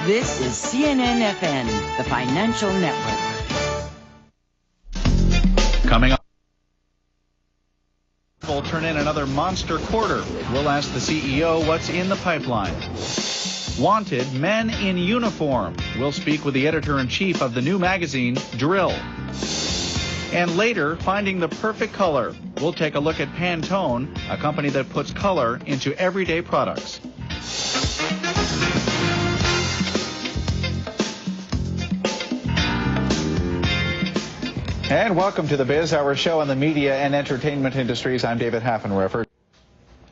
This is CNNfn, the financial network. Coming up, we'll turn in another monster quarter. We'll ask the CEO what's in the pipeline. Wanted men in uniform. We'll speak with the editor-in-chief of the new magazine, Drill. And later, finding the perfect color. We'll take a look at Pantone, a company that puts color into everyday products. And welcome to the Biz Hour show on the media and entertainment industries. I'm David Haffenreffer.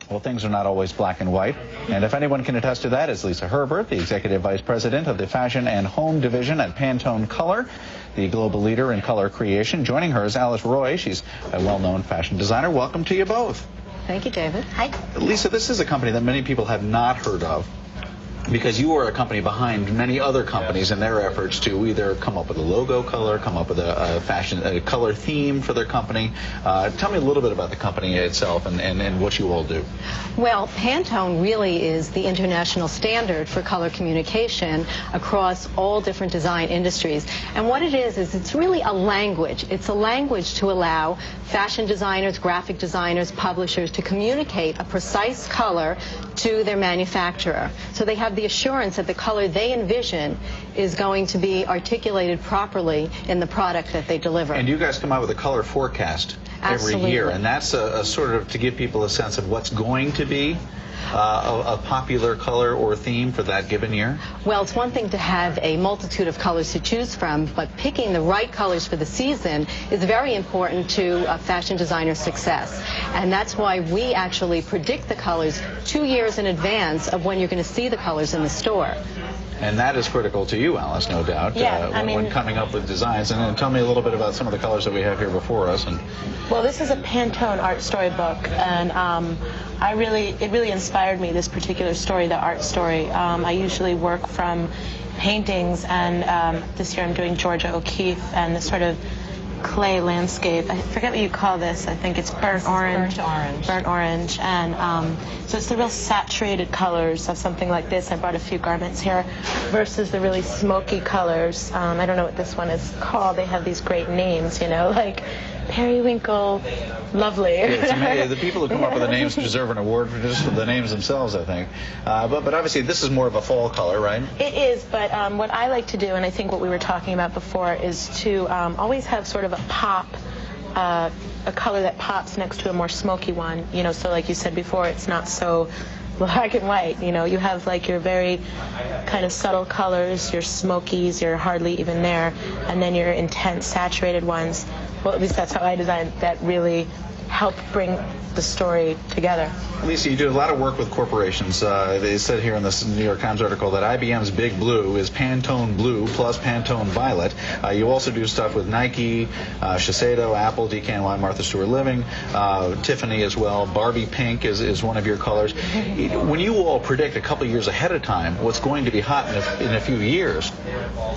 Well, things are not always black and white, and if anyone can attest to that, it's Lisa Herbert, the Executive Vice President of the Fashion and Home Division at Pantone Color, the global leader in color creation. Joining her is Alice Roy. She's a well-known fashion designer. Welcome to you both. Thank you, David. Hi. Lisa, this is a company that many people have not heard of, because you are a company behind many other companies in their efforts to either come up with a logo color, come up with a color theme for their company. Tell me a little bit about the company itself and what you all do. Well, Pantone really is the international standard for color communication across all different design industries. And what it is it's really a language. It's a language to allow fashion designers, graphic designers, publishers to communicate a precise color to their manufacturer. So they have the assurance that the color they envision is going to be articulated properly in the product that they deliver. And you guys come out with a color forecast every year, and that's a sort of to give people a sense of what's going to be a popular color or theme for that given year? Well, it's one thing to have a multitude of colors to choose from, but picking the right colors for the season is very important to a fashion designer's success. And that's why we actually predict the colors 2 years in advance of when you're going to see the colors in the store. And that is critical to you, Alice, no doubt, when coming up with designs. And then tell me a little bit about some of the colors that we have here before us. Well, this is a Pantone art story book, and it really inspired me, this particular story, the art story. I usually work from paintings, and this year I'm doing Georgia O'Keeffe and this sort of clay landscape. I forget what you call this. I think it's burnt orange. Burnt orange. And so it's the real saturated colors of something like this. I brought a few garments here versus the really smoky colors. I don't know what this one is called. They have these great names, you know, like Periwinkle, Lovely. Yeah, the people who come up with the names deserve an award for just the names themselves, I think. But obviously this is more of a fall color, right? It is, but what I like to do, and I think what we were talking about before, is to always have sort of a pop, a color that pops next to a more smoky one. You know, so like you said before, it's not so black and white. You know, you have like your very kind of subtle colors, your smokies, you're hardly even there, and then your intense saturated ones. Well, at least that's how I design, that really help bring the story together. Lisa, you do a lot of work with corporations. They said here in this New York Times article that IBM's Big Blue is Pantone Blue plus Pantone Violet. You also do stuff with Nike, Shiseido, Apple, DKNY, Martha Stewart Living, Tiffany as well. Barbie Pink is one of your colors. When you all predict a couple years ahead of time what's going to be hot in a few years,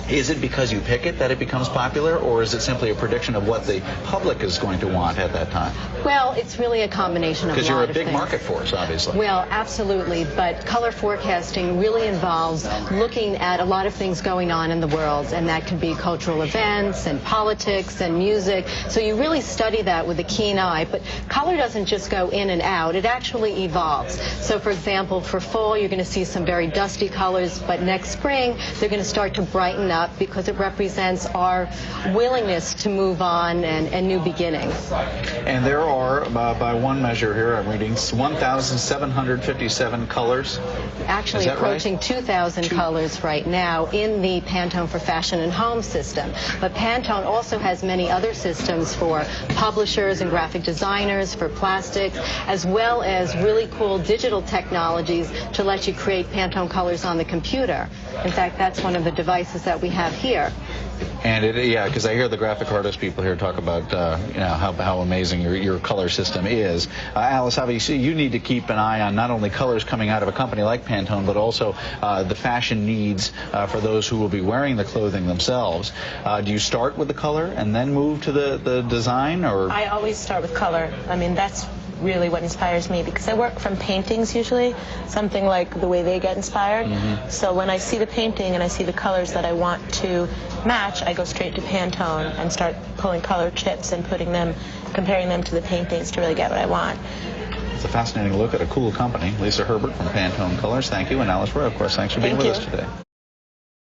is it because you pick it that it becomes popular, or is it simply a prediction of what the public is going to want at that time? Well, it's really a combination of a lot of things. Because you're a big market force, obviously. Well, absolutely, but color forecasting really involves looking at a lot of things going on in the world, and that could be cultural events and politics and music. So you really study that with a keen eye, but color doesn't just go in and out, it actually evolves. So for example, for fall you're going to see some very dusty colors, but next spring they're going to start to brighten up because it represents our willingness to move on and new beginnings. And there are, by one measure here, I'm reading 1,757 colors. Actually approaching 2,000 colors right now in the Pantone for Fashion and Home system. But Pantone also has many other systems for publishers and graphic designers, for plastics, as well as really cool digital technologies to let you create Pantone colors on the computer. In fact, that's one of the devices that we have here. And yeah, because I hear the graphic artist people here talk about how amazing your color system is. Alice, obviously you need to keep an eye on not only colors coming out of a company like Pantone, but also the fashion needs for those who will be wearing the clothing themselves. Do you start with the color and then move to the design, or? I always start with color. I mean, that's really what inspires me, because I work from paintings usually, something like the way they get inspired. So when I see the painting and I see the colors that I want to match, I go straight to Pantone and start pulling color chips and comparing them to the paintings to really get what I want. It's a fascinating look at a cool company. Lisa Herbert from Pantone Colors, thank you. And Alice Roy, of course, thanks for being with us today.